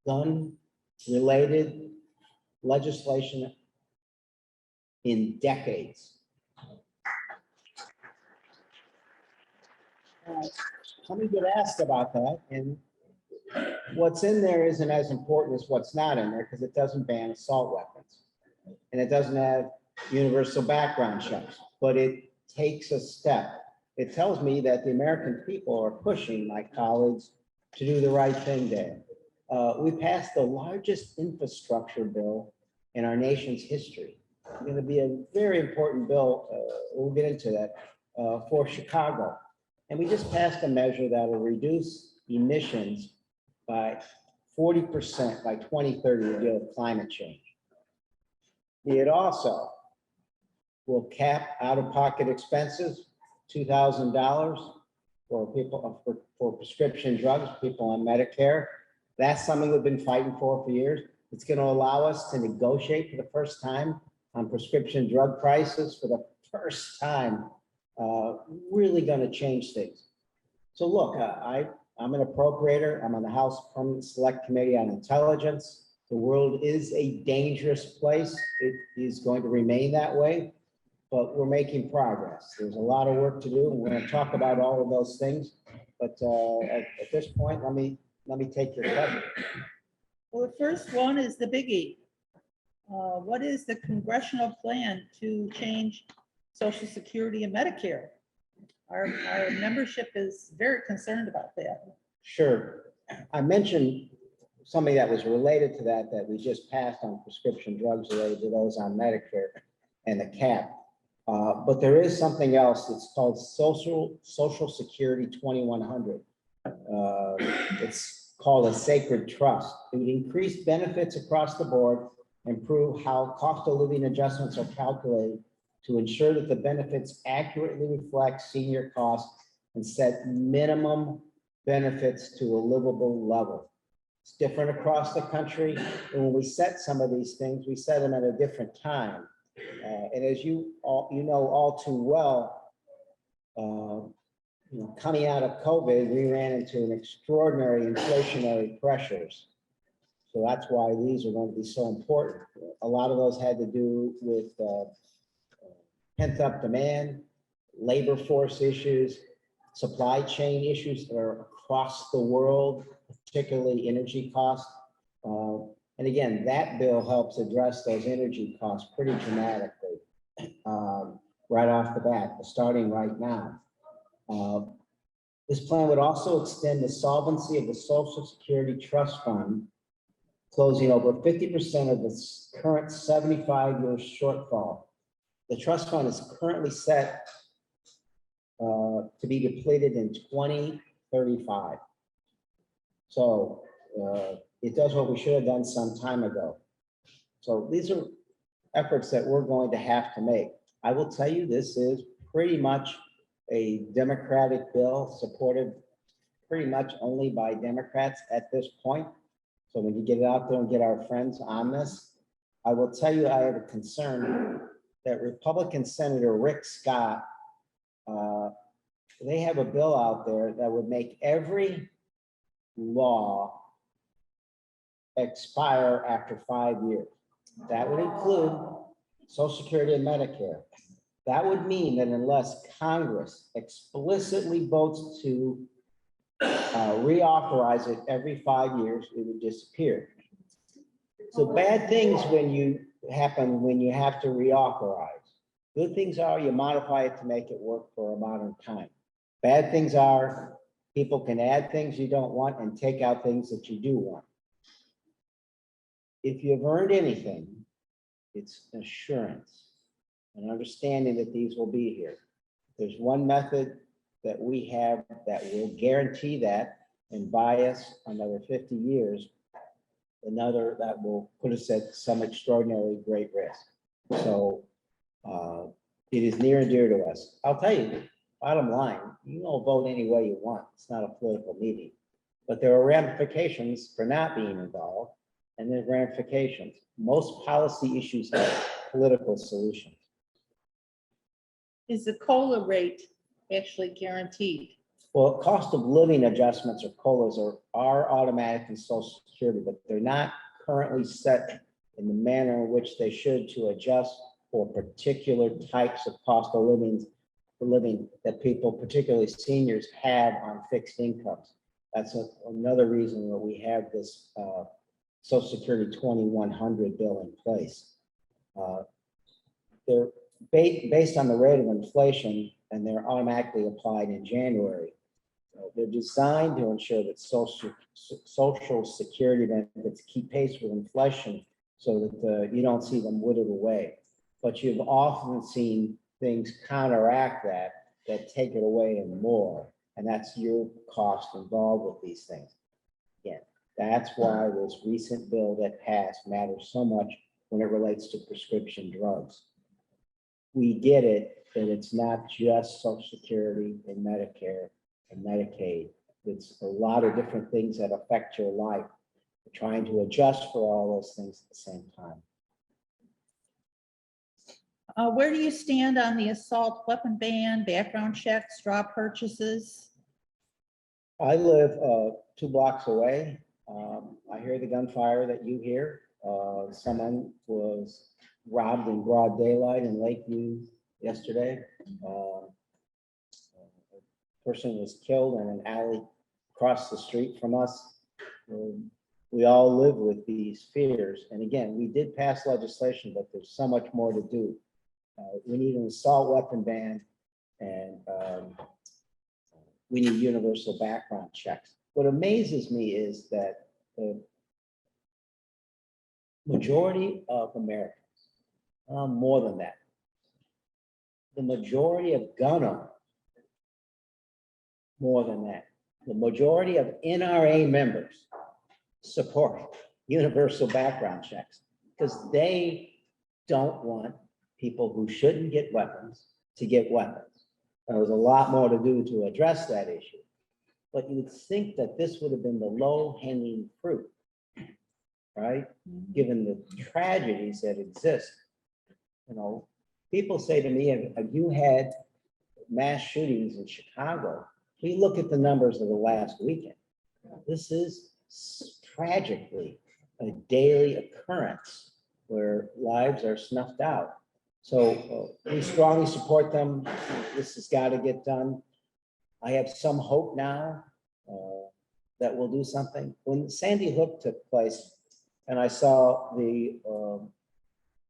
gun-related legislation in decades. Somebody get asked about that, and what's in there isn't as important as what's not in there, because it doesn't ban assault weapons, and it doesn't have universal background checks, but it takes a step. It tells me that the American people are pushing my colleagues to do the right thing there. We passed the largest infrastructure bill in our nation's history. It's going to be a very important bill. We'll get into that for Chicago. And we just passed a measure that will reduce emissions by 40% by 2030 to deal with climate change. It also will cap out-of-pocket expenses, $2,000 for people for prescription drugs, people on Medicare. That's something we've been fighting for years. It's going to allow us to negotiate for the first time on prescription drug prices for the first time. Really going to change things. So look, I'm an appropriator. I'm on the House Permanent Select Committee on Intelligence. The world is a dangerous place. It is going to remain that way, but we're making progress. There's a lot of work to do, and we're going to talk about all of those things. But at this point, let me take your question. Well, the first one is the biggie. What is the congressional plan to change Social Security and Medicare? Our membership is very concerned about that. Sure. I mentioned something that was related to that we just passed on prescription drugs related to those on Medicare and the cap. But there is something else. It's called Social Security 2100. It's called a sacred trust. It would increase benefits across the board, improve how cost of living adjustments are calculated to ensure that the benefits accurately reflect senior costs and set minimum benefits to a livable level. It's different across the country. And when we set some of these things, we set them at a different time. And as you know all too well, coming out of COVID, we ran into an extraordinary inflationary pressures. So that's why these are going to be so important. A lot of those had to do with pent-up demand, labor force issues, supply chain issues that are across the world, particularly energy costs. And again, that bill helps address those energy costs pretty dramatically right off the bat, starting right now. This plan would also extend the solvency of the Social Security Trust Fund, closing over 50% of the current 75-year shortfall. The trust fund is currently set to be depleted in 2035. So it does what we should have done some time ago. So these are efforts that we're going to have to make. I will tell you, this is pretty much a Democratic bill, supported pretty much only by Democrats at this point. So when you get it out there and get our friends on this, I will tell you, I have a concern that Republican Senator Rick Scott, they have a bill out there that would make every law expire after 5 years. That would include Social Security and Medicare. That would mean that unless Congress explicitly votes to reauthorize it every 5 years, it would disappear. So bad things happen when you have to reauthorize. Good things are you modify it to make it work for a modern time. Bad things are people can add things you don't want and take out things that you do want. If you've earned anything, it's assurance and understanding that these will be here. There's one method that we have that will guarantee that and buy us another 50 years, another that will put us at some extraordinarily great risk. So it is near and dear to us. I'll tell you, bottom line, you don't vote any way you want. It's not a political meeting, but there are ramifications for not being involved, and there's ramifications. Most policy issues have political solutions. Is the COLA rate actually guaranteed? Well, cost of living adjustments or COLAs are automatic in Social Security, but they're not currently set in the manner in which they should to adjust for particular types of cost of living that people, particularly seniors, have on fixed incomes. That's another reason that we have this Social Security 2100 bill in place. They're based on the rate of inflation, and they're automatically applied in January. They're designed to ensure that Social Security benefits keep pace with inflation so that you don't see them withered away. But you've often seen things counteract that take it away and more. And that's your cost involved with these things. Again, that's why this recent bill that passed matters so much when it relates to prescription drugs. We get it, that it's not just Social Security and Medicare and Medicaid. It's a lot of different things that affect your life. We're trying to adjust for all those things at the same time. Where do you stand on the assault weapon ban, background checks, straw purchases? I live 2 blocks away. I hear the gunfire that you hear. Someone was robbed in broad daylight in Lakeview yesterday. A person was killed in an alley across the street from us. We all live with these fears. And again, we did pass legislation, but there's so much more to do. We need an assault weapon ban, and we need universal background checks. What amazes me is that the majority of Americans, more than that, the majority of gun owners, more than that, the majority of NRA members support universal background checks because they don't want people who shouldn't get weapons to get weapons. There was a lot more to do to address that issue. But you'd think that this would have been the low-hanging fruit, right? Given the tragedies that exist. You know, people say to me, have you had mass shootings in Chicago? We look at the numbers of the last weekend. This is tragically a daily occurrence where lives are snuffed out. So we strongly support them. This has got to get done. I have some hope now that we'll do something. When Sandy Hook took place, and I saw the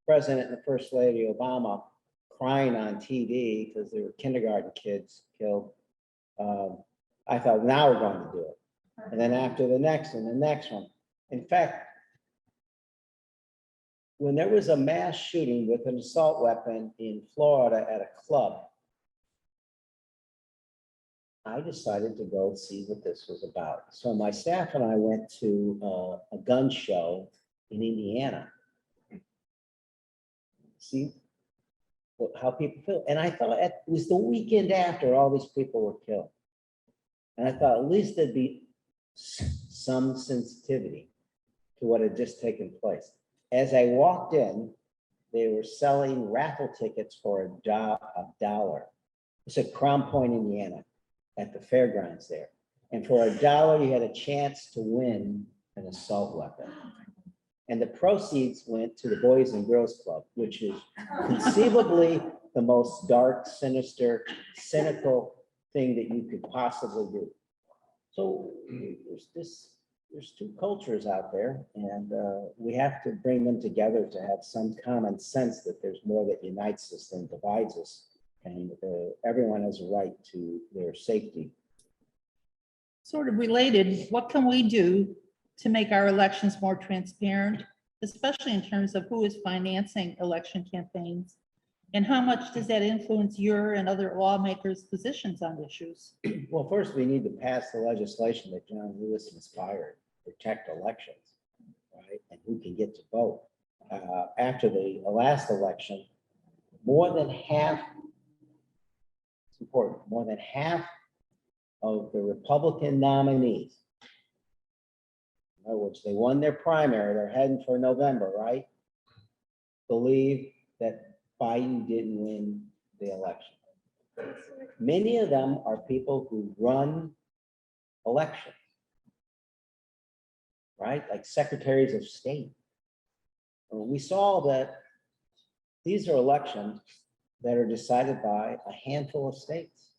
President and the First Lady Obama crying on TV because there were kindergarten kids killed, I thought, now we're going to do it. And then after the next and the next one. In fact, when there was a mass shooting with an assault weapon in Florida at a club, I decided to go see what this was about. So my staff and I went to a gun show in Indiana. See how people feel. And I thought it was the weekend after all these people were killed. And I thought at least there'd be some sensitivity to what had just taken place. As I walked in, they were selling raffle tickets for $1. It's at Crown Point, Indiana, at the fairgrounds there. And for $1, you had a chance to win an assault weapon. And the proceeds went to the Boys and Girls Club, which is conceivably the most dark, sinister, cynical thing that you could possibly do. So there's two cultures out there, and we have to bring them together to have some common sense that there's more that unites us than divides us, and everyone has a right to their safety. Sort of related, what can we do to make our elections more transparent, especially in terms of who is financing election campaigns? And how much does that influence your and other lawmakers' positions on issues? Well, first, we need to pass the legislation that John Lewis inspired, protect elections, right? And who can get to vote. After the last election, more than half, it's important, more than half of the Republican nominees, in other words, they won their primary, they're heading for November, right? Believe that Biden didn't win the election. Many of them are people who run elections, right? Like secretaries of state. We saw that these are elections that are decided by a handful of states.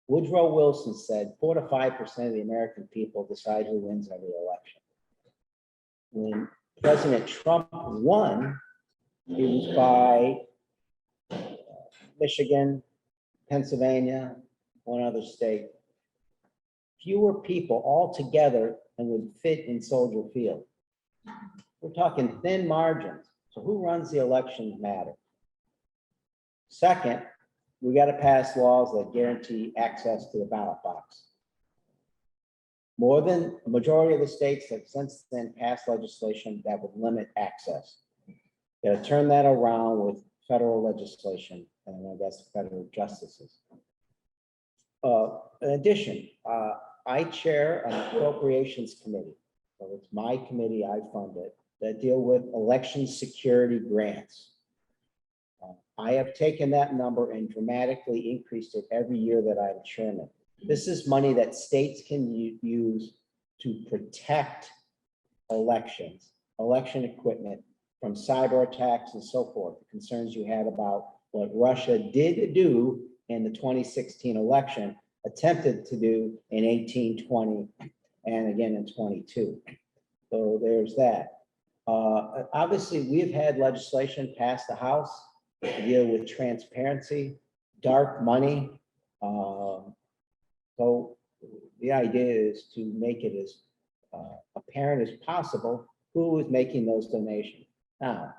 Woodrow Wilson said 4 to 5% of the American people decide who wins every election. When President Trump won, it was by Michigan, Pennsylvania, one other state. Fewer people altogether than would fit in Soldier Field. We're talking thin margins. So who runs the elections matter. Second, we got to pass laws that guarantee access to the ballot box. More than a majority of the states have since then passed legislation that would limit access. Got to turn that around with federal legislation, and I guess federal justices. In addition, I chair an appropriations committee. So it's my committee, I fund it, that deal with election security grants. I have taken that number and dramatically increased it every year that I'm chairman. This is money that states can use to protect elections, election equipment from cyber attacks and so forth. The concerns you had about what Russia did do in the 2016 election, attempted to do in 18, 20, and again in 22. So there's that. Obviously, we've had legislation pass the House to deal with transparency, dark money. So the idea is to make it as apparent as possible who is making those donations. Now,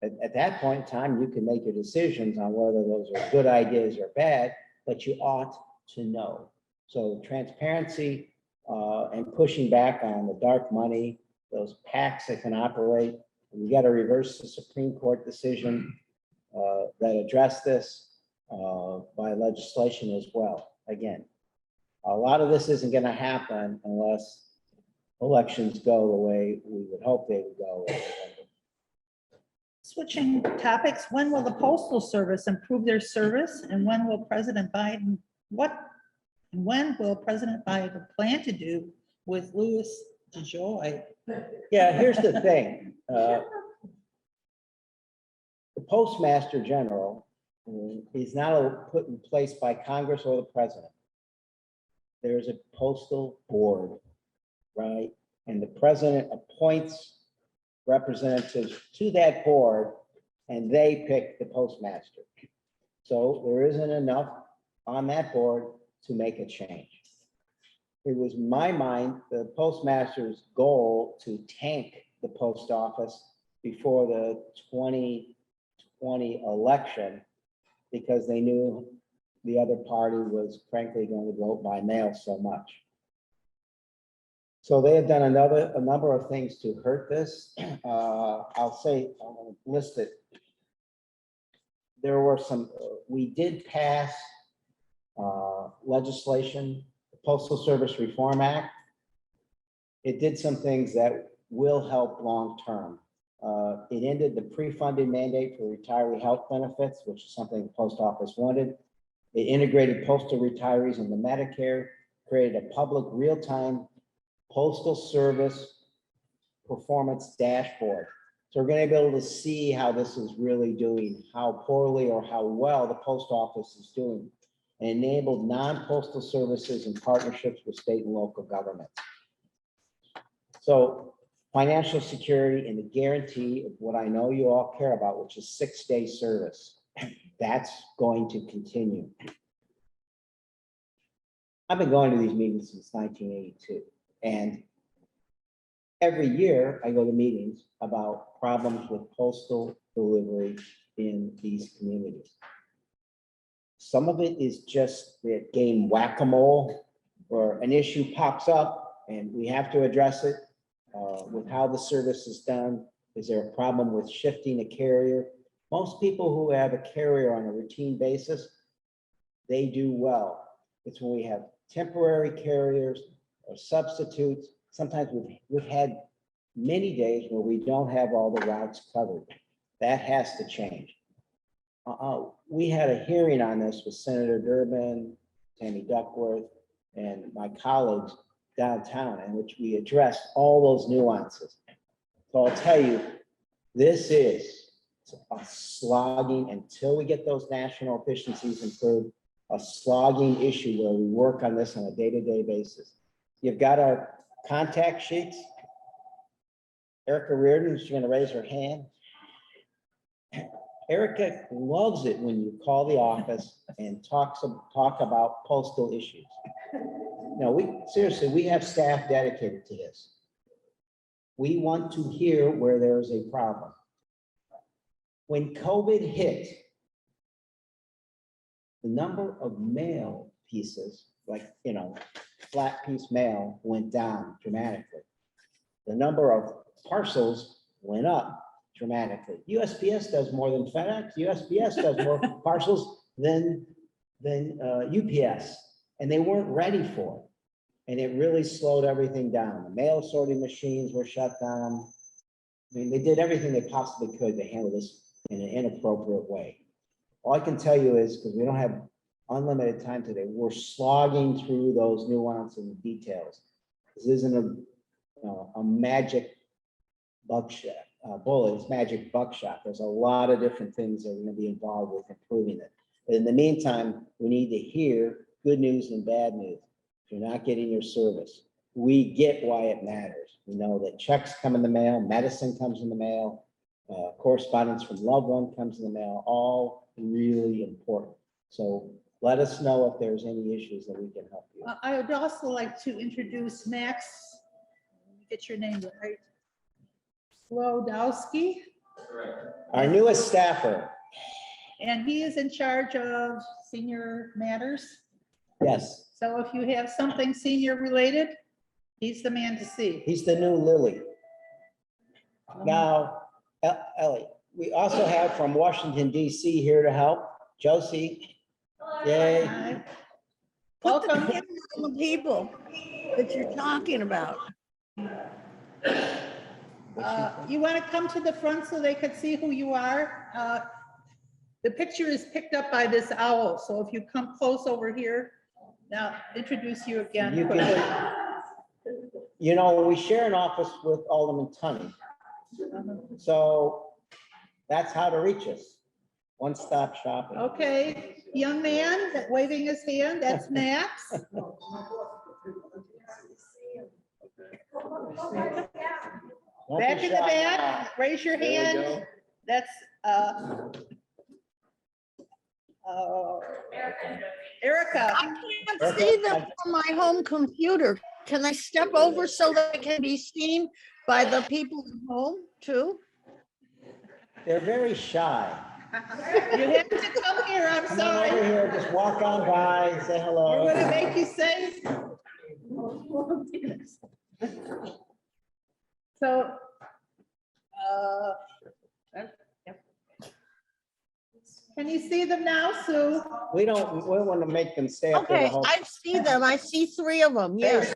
at that point in time, you can make your decisions on whether those are good ideas or bad, but you ought to know. So transparency and pushing back on the dark money, those PACs that can operate. We got to reverse the Supreme Court decision that addressed this by legislation as well. Again, a lot of this isn't going to happen unless elections go the way we would hope they would go. Switching topics, when will the Postal Service improve their service, and when will President Biden plan to do with Louis DeJoy? Yeah, here's the thing. The Postmaster General is not put in place by Congress or the president. There's a postal board, right? And the president appoints representatives to that board, and they pick the postmaster. So there isn't enough on that board to make a change. It was my mind, the postmaster's goal to tank the post office before the 2020 election, because they knew the other party was frankly going to vote by mail so much. So they have done a number of things to hurt this. I'll list it. There were some, we did pass legislation, the Postal Service Reform Act. It did some things that will help long-term. It ended the pre-funded mandate for retiree health benefits, which is something the post office wanted. It integrated postal retirees into Medicare, created a public real-time Postal Service performance dashboard. So we're going to be able to see how this is really doing, how poorly or how well the post office is doing, and enabled non-postal services and partnerships with state and local governments. So financial security and the guarantee of what I know you all care about, which is 6-day service. That's going to continue. I've been going to these meetings since 1982. And every year I go to meetings about problems with postal delivery in these communities. Some of it is just the game whack-a-mole, where an issue pops up and we have to address it with how the service is done. Is there a problem with shifting a carrier? Most people who have a carrier on a routine basis, they do well. It's when we have temporary carriers or substitutes. Sometimes we've had many days where we don't have all the routes covered. That has to change. we had a hearing on this with Senator Durbin, Tammy Duckworth, and my colleagues downtown, in which we addressed all those nuances. So I'll tell you, this is a slogging, until we get those national efficiencies improved, a slogging issue where we work on this on a day-to-day basis. You've got our contact sheets. Erica Reardon, she's gonna raise her hand. Erica loves it when you call the office and talk about postal issues. No, we have staff dedicated to this. We want to hear where there's a problem. When COVID hit, the number of mail pieces, like, flat piece mail went down dramatically. The number of parcels went up dramatically. USPS does more than FedEx. USPS does more parcels than UPS, and they weren't ready for it. And it really slowed everything down. The mail sorting machines were shut down. I mean, they did everything they possibly could to handle this in an inappropriate way. All I can tell you is, because we don't have unlimited time today, we're slogging through those nuances and details. This isn't a magic buckshot, bullet, it's magic buckshot. There's a lot of different things that are going to be involved with improving it. But in the meantime, we need to hear good news and bad news. If you're not getting your service, we get why it matters. We know that checks come in the mail, medicine comes in the mail, correspondence from loved one comes in the mail, all really important. So let us know if there's any issues that we can help you. I would also like to introduce Max. Get your name right. Slodowski. Our newest staffer. And he is in charge of senior matters. Yes, So if you have something senior related, he's the man to see. he's the new Lily. Now, Ellie, we also have from Washington, DC here to help, Josie. Yay. Hi. Put the Welcome. camera on the people that you're talking about. You want to come to the front so they could see who you are? The picture is picked up by this owl, so if you come close over here, now introduce you again You quickly. can, we share an office with Alderman Tunney. So that's how to reach us. One-stop shopping. Okay, young man waving his hand, that's Max. Don't Back be in the shy. back, raise your There we hand. go. That's Erica. I can't see them from my home computer. Can I step over so they can be seen by the people at home too? They're very shy. You have to come here, I'm Come on over sorry. here, just walk on by, say hello. We're gonna make you safe. So, can you see them now, Sue? We want to make them stay up there the Okay, whole. I see them. I see 3 of them. Yes.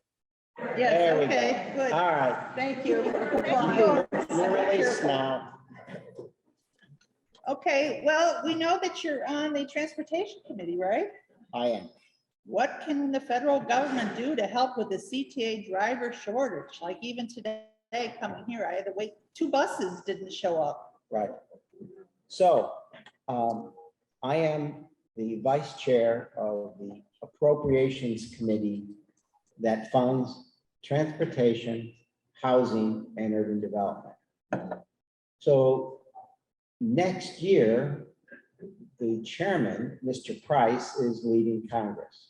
Yes, There we okay, good. All right. Thank you. You're released now. Okay, well, we know that you're on the Transportation Committee, right? I am. What can the federal government do to help with the CTA driver shortage? Like even today coming here, I had to wait, 2 buses didn't show up. Right. So I am the vice chair of the Appropriations Committee that funds transportation, housing, and urban development. So next year, the chairman, Mr. Price, is leaving Congress.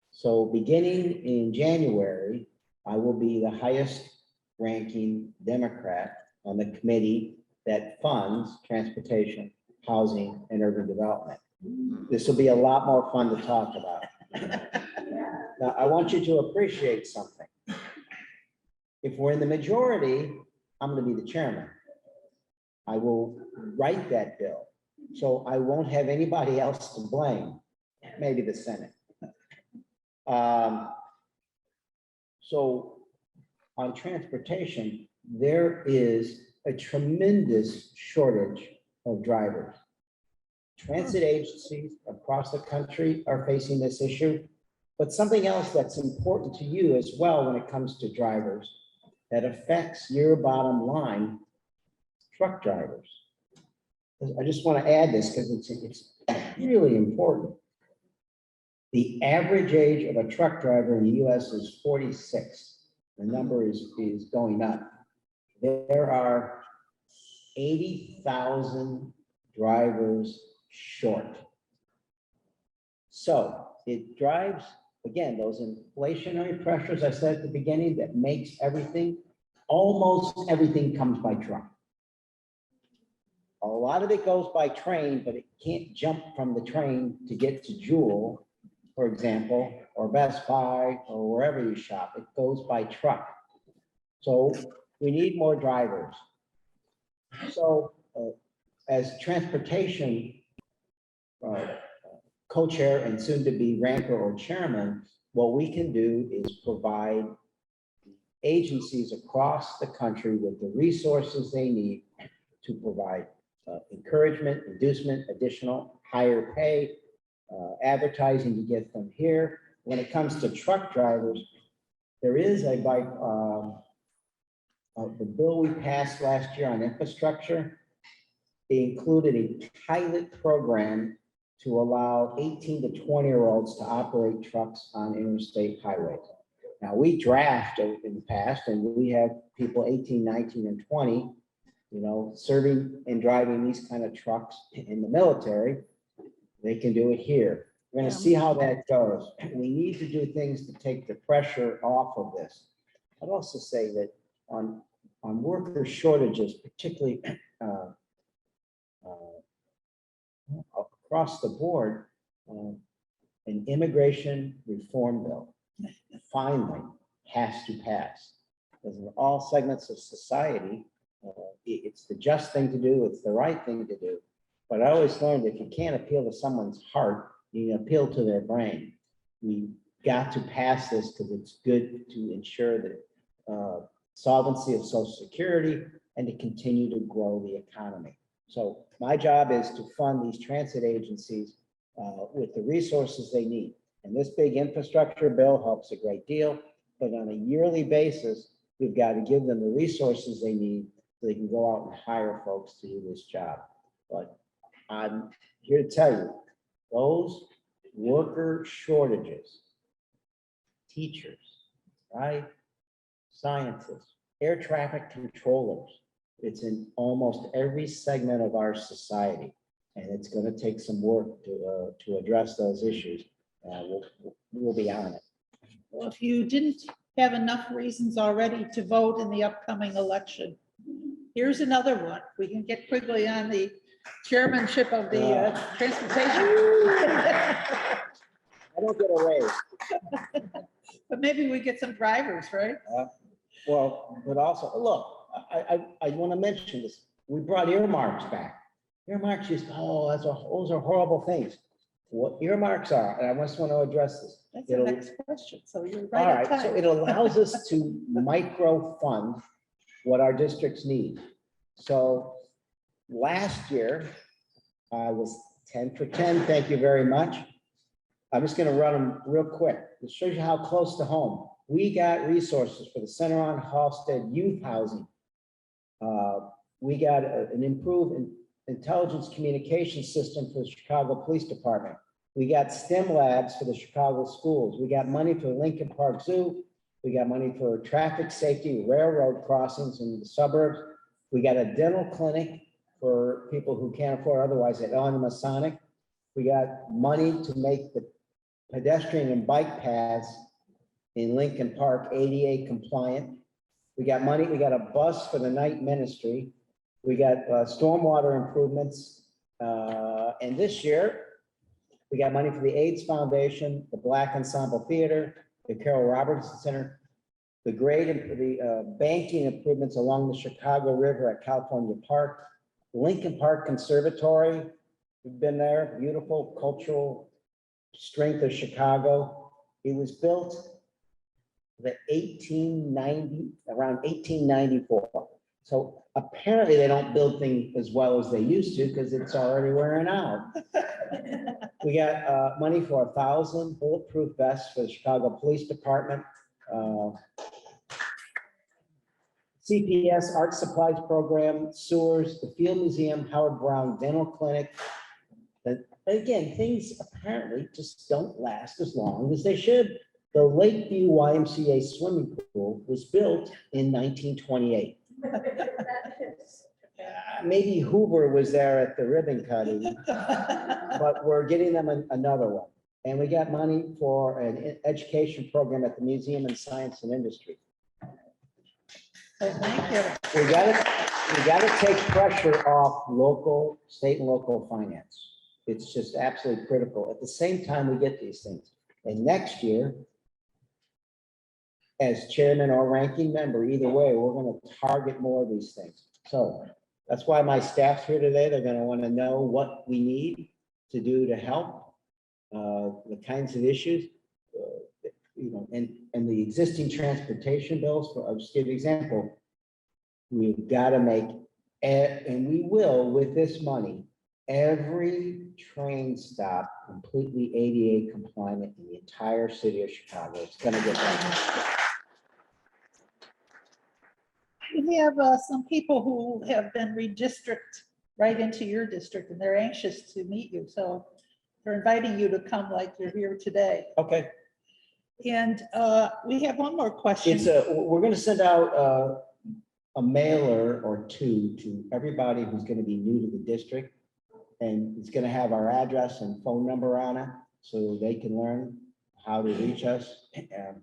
So beginning in January, I will be the highest ranking Democrat on the committee that funds transportation, housing, and urban development. This will be a lot more fun to talk about. Now, I want you to appreciate something. If we're in the majority, I'm going to be the chairman. I will write that bill, so I won't have anybody else to blame, maybe the Senate. So on transportation, there is a tremendous shortage of drivers. transit agencies across the country are facing this issue. But something else that's important to you as well when it comes to drivers that affects your bottom line, truck drivers. I just want to add this because it's really important. The average age of a truck driver in the US is 46. The number is going up. There are 80,000 drivers short. So it drives, again, those inflationary pressures I said at the beginning that makes everything, almost everything comes by truck. A lot of it goes by train, but it can't jump from the train to get to Jewel, for example, or Best Buy, or wherever you shop. It goes by truck. So we need more drivers. So as transportation co-chair and soon to be ranker or chairman, what we can do is provide agencies across the country with the resources they need to provide encouragement, inducement, additional higher pay, advertising to get them here. When it comes to truck drivers, there is a bike, the bill we passed last year on infrastructure. It included a pilot program to allow 18 to 20-year-olds to operate trucks on interstate highways. Now, we draft in the past, and we have people 18, 19, and 20, serving and driving these kind of trucks in the military. They can do it here. We're going to see how that goes. We need to do things to take the pressure off of this. I'd also say that on worker shortages, particularly across the board, an immigration reform bill finally has to pass. Because in all segments of society, it's the just thing to do, it's the right thing to do. But I always learned if you can't appeal to someone's heart, you can appeal to their brain. We got to pass this because it's good to ensure that solvency of Social Security and to continue to grow the economy. So my job is to fund these transit agencies with the resources they need. And this big infrastructure bill helps a great deal, but on a yearly basis, we've got to give them the resources they need so they can go out and hire folks to do this job. But I'm here to tell you, those worker shortages, teachers, right? Scientists, air traffic controllers, it's in almost every segment of our society. And it's going to take some work to address those issues. We'll be on it. Well, if you didn't have enough reasons already to vote in the upcoming election, here's another one. We can get Quigley on the chairmanship of the transportation. I don't get a raise. But maybe we get some drivers, right? Well, but also, look, I want to mention this. We brought earmarks back. Earmarks used, those are horrible things. What earmarks are, and I just want to address this. That's the next question. So you're right. All right, so it allows us to micro fund what our districts need. So last year, I was 10 for 10. Thank you very much. I'm just going to run them real quick. This shows you how close to home. We got resources for the Center on Halsted youth housing. We got an improved intelligence communication system for the Chicago Police Department. We got STEM labs for the Chicago schools. We got money for the Lincoln Park Zoo. We got money for traffic safety, railroad crossings in the suburbs. We got a dental clinic for people who can't afford otherwise at Masonic. We got money to make the pedestrian and bike paths in Lincoln Park ADA compliant. We got money, we got a bus for the night ministry. We got stormwater improvements. And this year, we got money for the AIDS Foundation, the Black Ensemble Theater, the Carol Robertson Center, the banking improvements along the Chicago River at California Park, Lincoln Park Conservatory. We've been there, beautiful cultural strength of Chicago. It was built around 1894. So apparently they don't build things as well as they used to because it's already wearing out. We got money for 1,000 bulletproof vests for the Chicago Police Department. CPS Art Supplies Program, sewers, the Field Museum, Howard Brown Dental Clinic. But again, things apparently just don't last as long as they should. The Lakeview YMCA swimming pool was built in 1928. Maybe Hoover was there at the ribbon cutting, but we're getting them another one. And we got money for an education program at the Museum of Science and Industry. Thank you. We gotta take pressure off local, state and local finance. It's just absolutely critical. At the same time, we get these things. And next year, as chairman or ranking member, either way, we're gonna target more of these things. So that's why my staff's here today. They're gonna wanna know what we need to do to help the kinds of issues, and the existing transportation bills. I'll just give you an example. We've gotta make, and we will with this money, every train stop completely ADA compliant in the entire city of Chicago. It's gonna get done. We have some people who have been redistricted right into your district, and they're anxious to meet you. So they're inviting you to come like you're here today. Okay. And we have one more question. We're gonna send out a mailer or two to everybody who's gonna be new to the district. And it's gonna have our address and phone number on it, so they can learn how to reach us. And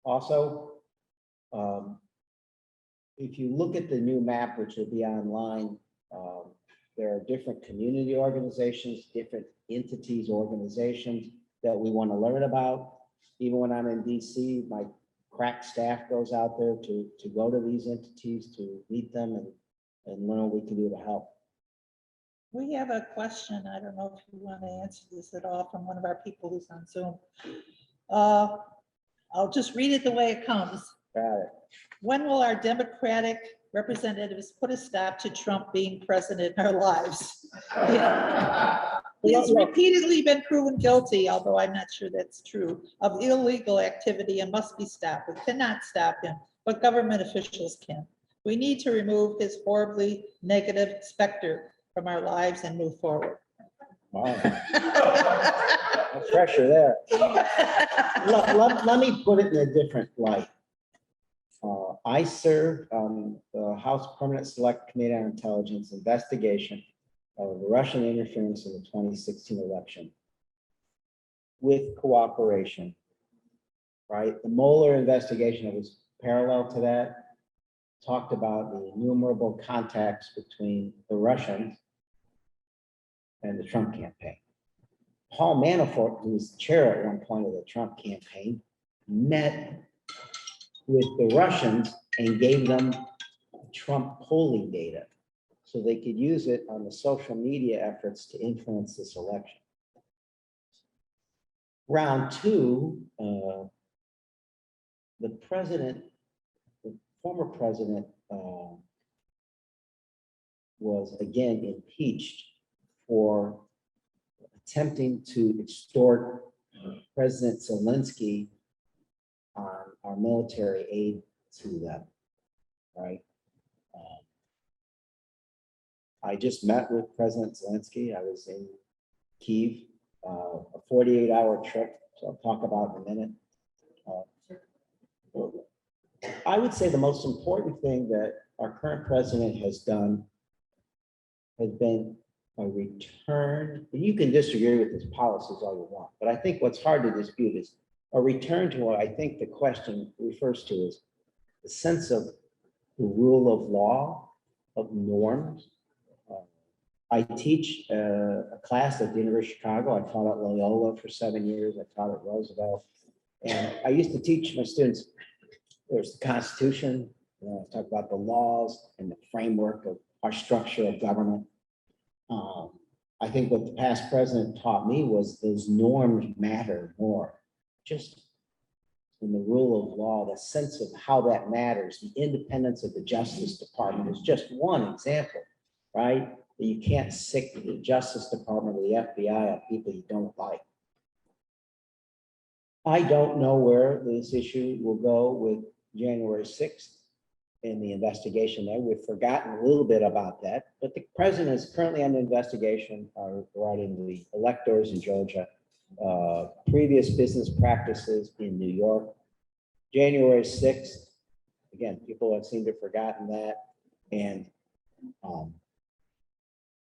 also, if you look at the new map, which will be online, there are different community organizations, different entities, organizations that we want to learn about. Even when I'm in DC, my crack staff goes out there to go to these entities, to meet them and learn what we can do to help. We have a question. I don't know if you want to answer this at all from one of our people who's on Zoom. I'll just read it the way it comes. Got it. When will our Democratic representatives put a stop to Trump being president in our lives? He has repeatedly been proven guilty, although I'm not sure that's true, of illegal activity and must be stopped. We cannot stop him, but government officials can. We need to remove his horribly negative specter from our lives and move forward. Wow. No pressure there. Let me put it in a different light. I served on the House Permanent Select Committee on Intelligence investigation of the Russian interference in the 2016 election with cooperation, right? The Mueller investigation that was parallel to that talked about the innumerable contacts between the Russians and the Trump campaign. Paul Manafort, who was the chair at one point of the Trump campaign, met with the Russians and gave them Trump polling data so they could use it on the social media efforts to influence this election. Round two, the former president was again impeached for attempting to extort President Zelensky on our military aid to them, right? I just met with President Zelensky. I was in Kyiv, a 48-hour trip, so I'll talk about in a minute. I would say the most important thing that our current president has done has been a return, and you can disagree with his policies all you want, but I think what's hard to dispute is a return to what I think the question refers to is the sense of the rule of law, of norms. I teach a class at the University of Chicago. I taught at Loyola for 7 years. I taught at Roosevelt. And I used to teach my students, there's the Constitution, talk about the laws and the framework of our structure of government. I think what the past president taught me was those norms matter more. Just and the rule of law, the sense of how that matters, the independence of the Justice Department is just one example, right? You can't sick the Justice Department or the FBI on people you don't like. I don't know where this issue will go with January 6th in the investigation there. We've forgotten a little bit about that, but the president is currently under investigation regarding the electors in Georgia, previous business practices in New York. January 6th, again, people have seemed to have forgotten that. And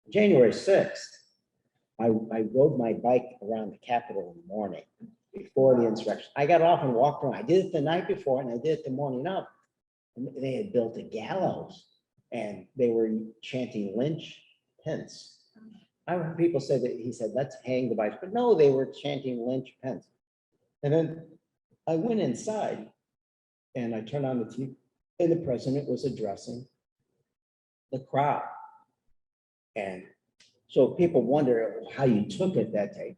January 6th, I rode my bike around the Capitol in the morning before the insurrection. I got off and walked around. I did it the night before and I did it the morning of. And they had built a gallows and they were chanting lynch Pence. I heard people say that he said, let's hang the vice, but no, they were chanting lynch Pence. And then I went inside and I turned on the TV and the president was addressing the crowd. And so people wonder how you took it that day.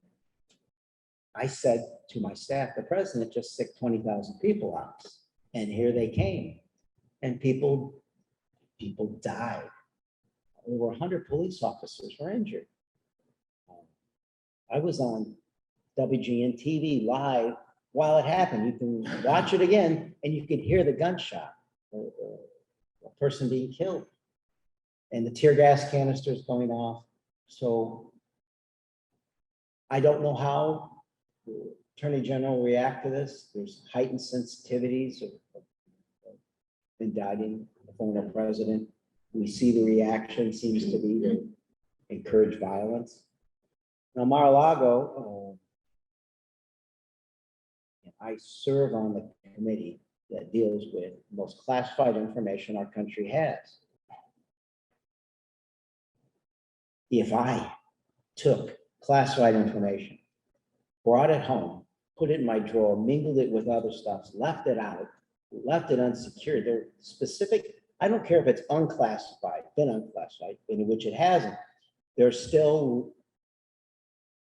I said to my staff, the president just sicked 20,000 people out. And here they came. And people died. Over 100 police officers were injured. I was on WGN TV live while it happened. You can watch it again and you could hear the gunshot, a person being killed and the tear gas canisters going off. So I don't know how the Attorney General will react to this. There's heightened sensitivities of indicting the former president. We see the reaction seems to be to encourage violence. Now, Mar-a-Lago, I serve on the committee that deals with the most classified information our country has. If I took classified information, brought it home, put it in my drawer, mingled it with other stuff, left it out, left it unsecured, they're specific, I don't care if it's unclassified, been unclassified, in which it hasn't, there's still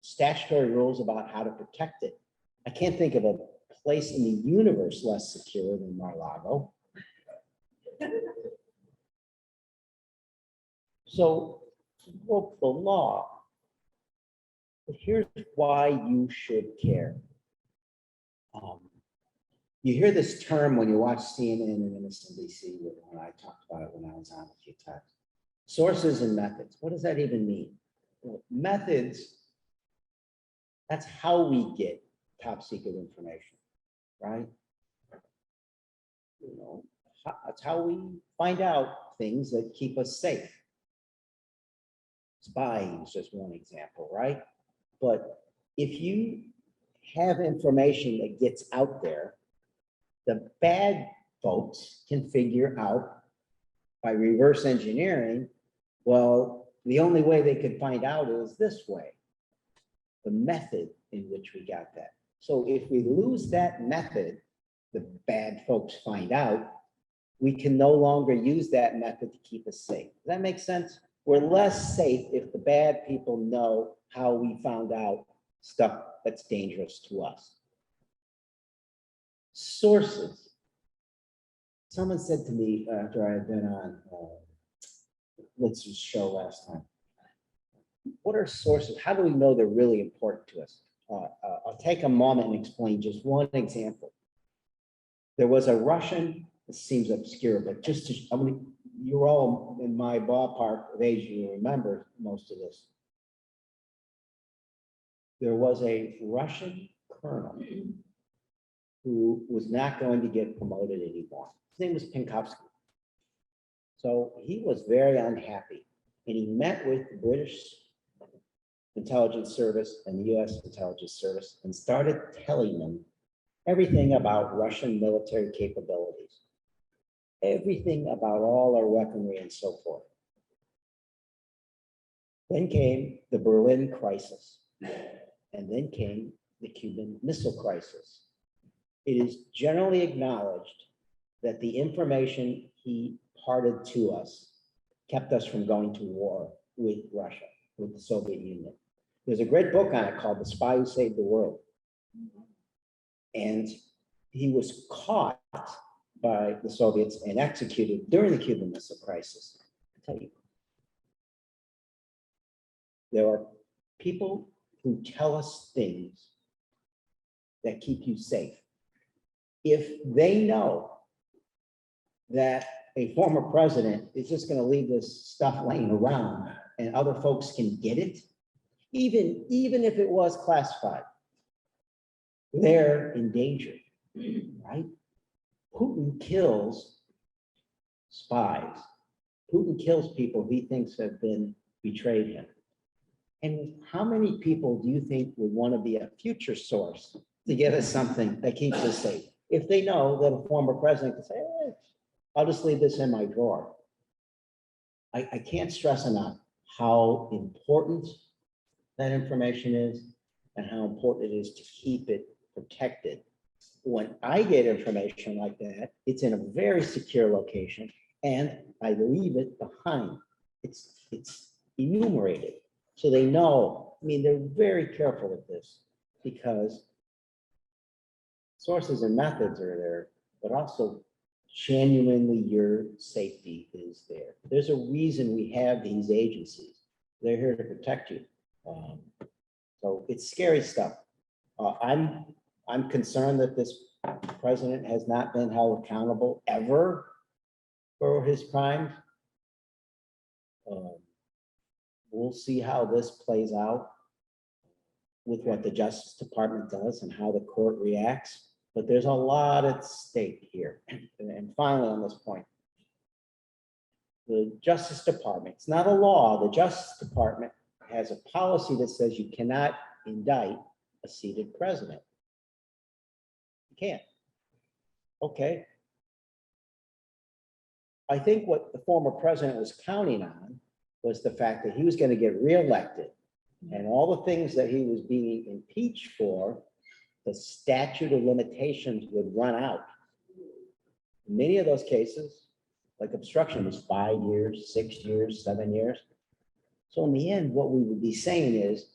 statutory rules about how to protect it. I can't think of a place in the universe less secure than Mar-a-Lago. So broke the law. But here's why you should care. You hear this term when you watch CNN and MSNBC, when I talked about it when I was on a few times. Sources and methods. What does that even mean? Well, methods, that's how we get top secret information, right? You know, that's how we find out things that keep us safe. Spying is just one example, right? But if you have information that gets out there, the bad folks can figure out by reverse engineering, well, the only way they could find out is this way, the method in which we got that. So if we lose that method, the bad folks find out, we can no longer use that method to keep us safe. Does that make sense? We're less safe if the bad people know how we found out stuff that's dangerous to us. Sources. Someone said to me after I had been on Litz's show last time, what are sources? How do we know they're really important to us? I'll take a moment and explain just one example. There was a Russian, it seems obscure, but just to, I mean, you're all in my ballpark of age, you remember most of this. There was a Russian colonel who was not going to get promoted anymore. His name was Penkovsky. So he was very unhappy and he met with the British intelligence service and the US intelligence service and started telling them everything about Russian military capabilities, everything about all our weaponry and so forth. Then came the Berlin crisis, and then came the Cuban Missile Crisis. It is generally acknowledged that the information he imparted to us kept us from going to war with Russia, with the Soviet Union. There's a great book on it called The Spy Who Saved the World. And he was caught by the Soviets and executed during the Cuban Missile Crisis. I tell you, there are people who tell us things that keep you safe. If they know that a former president is just going to leave this stuff laying around and other folks can get it, even if it was classified, they're in danger, right? Putin kills spies. Putin kills people he thinks have betrayed him. And how many people do you think would want to be a future source to give us something that keeps us safe? If they know that a former president can say, hey, I'll just leave this in my drawer. I can't stress enough how important that information is and how important it is to keep it protected. When I get information like that, it's in a very secure location and I leave it behind. It's enumerated. So they know, I mean, they're very careful with this because sources and methods are there, but also genuinely your safety is there. There's a reason we have these agencies. They're here to protect you. So it's scary stuff. I'm concerned that this president has not been held accountable ever for his crimes. We'll see how this plays out with what the Justice Department does and how the court reacts. But there's a lot at stake here. And finally, on this point, the Justice Department, it's not a law, the Justice Department has a policy that says you cannot indict a seated president. You can't. Okay. I think what the former president was counting on was the fact that he was going to get reelected and all the things that he was being impeached for, the statute of limitations would run out. Many of those cases, like obstruction, was 5 years, 6 years, 7 years. So in the end, what we would be saying is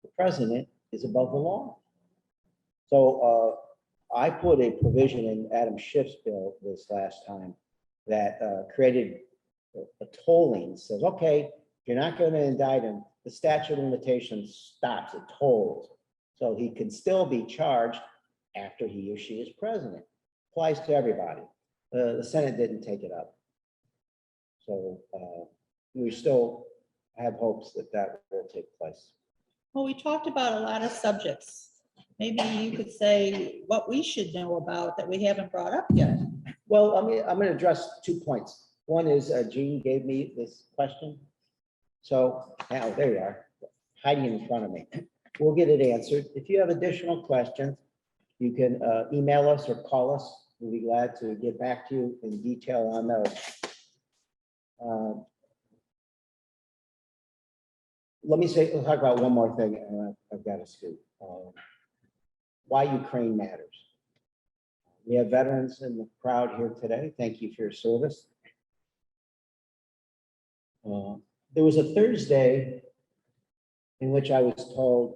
the president is above the law. So I put a provision in Adam Schiff's bill this last time that created a tolling. Says, okay, if you're not going to indict him, the statute of limitations stops, it tolls. So he can still be charged after he or she is president. Applies to everybody. The Senate didn't take it up. So we still have hopes that that will take place. Well, we talked about a lot of subjects. Maybe you could say what we should know about that we haven't brought up yet. Well, I'm going to address 2 points. One is Jean gave me this question. So now there you are, hiding in front of me. We'll get it answered. If you have additional questions, you can email us or call us. We'll be glad to get back to you in detail on those. Let's talk about one more thing. I've got to scoot. Why Ukraine matters. We have veterans in the crowd here today. Thank you for your service. There was a Thursday in which I was told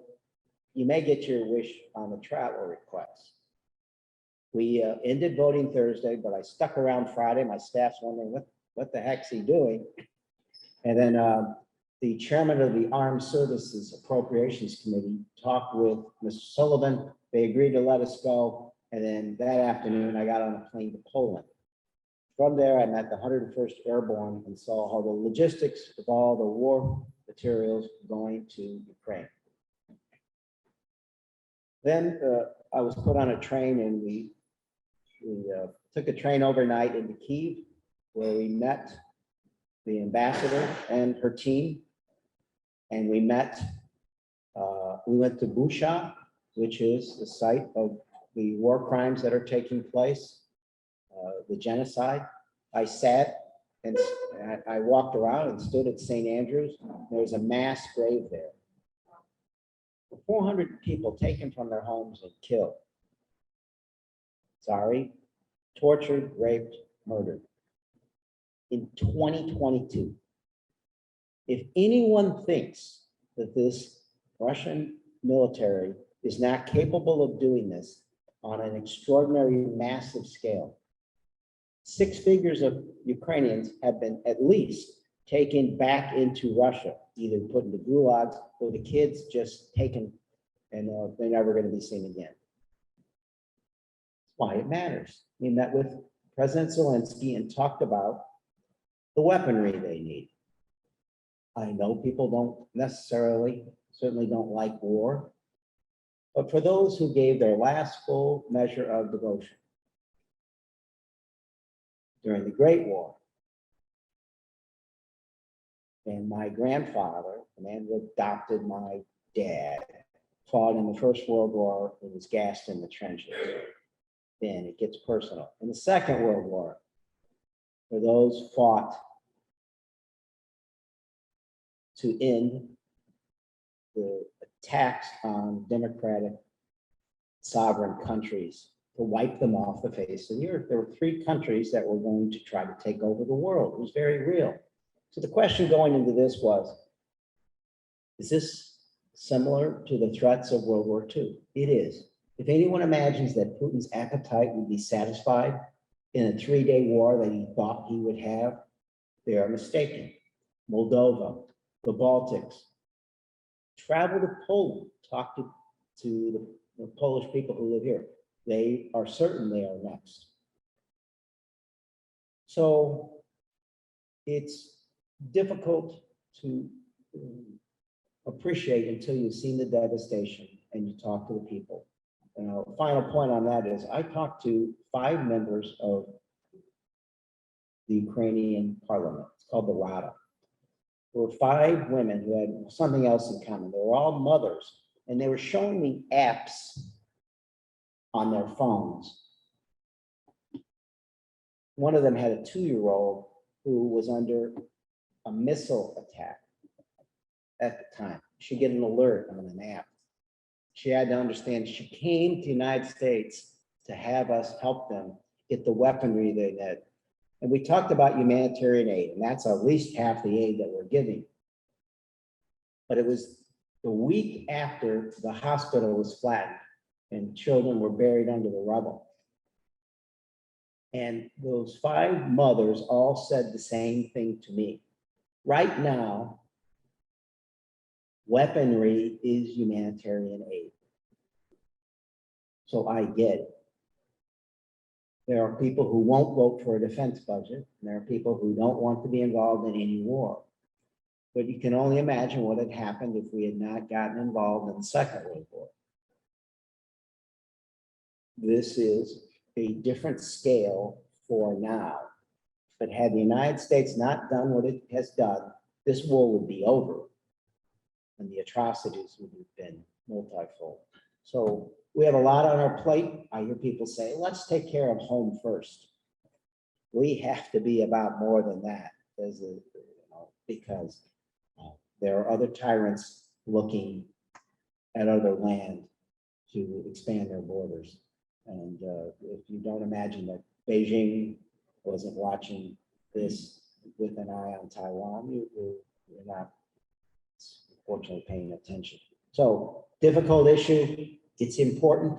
you may get your wish on the travel request. We ended voting Thursday, but I stuck around Friday. My staff's wondering what the heck's he doing? And then the chairman of the Armed Services Appropriations Committee talked with Mr. Sullivan. They agreed to let us go. And then that afternoon, I got on a plane to Poland. From there, I met the 101st Airborne and saw how the logistics of all the war materials going to Ukraine. Then I was put on a train and we took a train overnight into Kyiv, where we met the ambassador and her team. And we went to Bucha, which is the site of the war crimes that are taking place, the genocide. I sat and I walked around and stood at St. Andrews. There was a mass grave there. 400 people taken from their homes and killed. Sorry, tortured, raped, murdered. In 2022, if anyone thinks that this Russian military is not capable of doing this, on an extraordinary, massive scale. 6 figures of Ukrainians have been at least taken back into Russia, either put into gulags or the kids just taken and they're never going to be seen again. That's why it matters. We met with President Zelensky and talked about the weaponry they need. I know people don't necessarily, certainly don't like war, but for those who gave their last full measure of devotion during the Great War, and my grandfather, the man who adopted my dad, fought in the First World War and was gassed in the trenches. Then it gets personal. In the Second World War, for those fought to end the attacks on democratic sovereign countries, to wipe them off the face of the earth. There were 3 countries that were going to try to take over the world. It was very real. So the question going into this was, is this similar to the threats of World War II? It is. If anyone imagines that Putin's appetite would be satisfied in a 3-day war that he thought he would have, they are mistaken. Moldova, the Baltics, travel to Poland, talk to the Polish people who live here. They are certain they are next. So it's difficult to appreciate until you've seen the devastation and you talk to the people. And a final point on that is I talked to 5 members of the Ukrainian parliament. It's called the Rada. There were 5 women who had something else in common. They were all mothers, and they were showing me apps on their phones. One of them had a 2-year-old who was under a missile attack at the time. She'd get an alert on an app. She had to understand she came to the United States to have us help them get the weaponry they had. And we talked about humanitarian aid, and that's at least half the aid that we're giving. But it was the week after the hospital was flattened and children were buried under the rubble. And those 5 mothers all said the same thing to me. Right now, weaponry is humanitarian aid. So I get it. There are people who won't vote for a defense budget, and there are people who don't want to be involved in any war. But you can only imagine what had happened if we had not gotten involved in the Second World War. This is a different scale for now. But had the United States not done what it has done, this war would be over, and the atrocities would have been multifold. So we have a lot on our plate. I hear people say, let's take care of home first. We have to be about more than that, because there are other tyrants looking at other land to expand their borders. And if you don't imagine that Beijing wasn't watching this with an eye on Taiwan, you're not unfortunately paying attention. So difficult issue. It's important.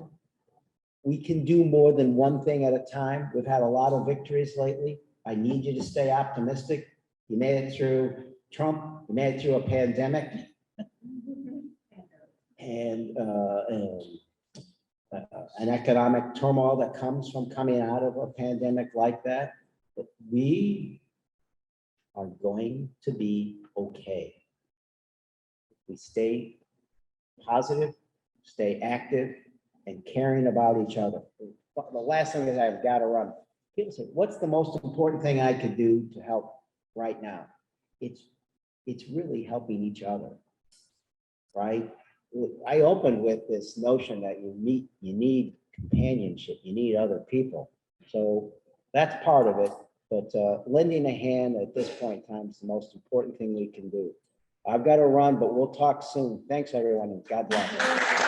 We can do more than one thing at a time. We've had a lot of victories lately. I need you to stay optimistic. You made it through Trump. You made it through a pandemic. And an economic turmoil that comes from coming out of a pandemic like that. But we are going to be okay. We stay positive, stay active, and caring about each other. The last thing is I've got to run. People say, what's the most important thing I could do to help right now? It's really helping each other, right? I opened with this notion that you need companionship, you need other people. So that's part of it, but lending a hand at this point in time is the most important thing we can do. I've got to run, but we'll talk soon. Thanks, everyone, and God bless.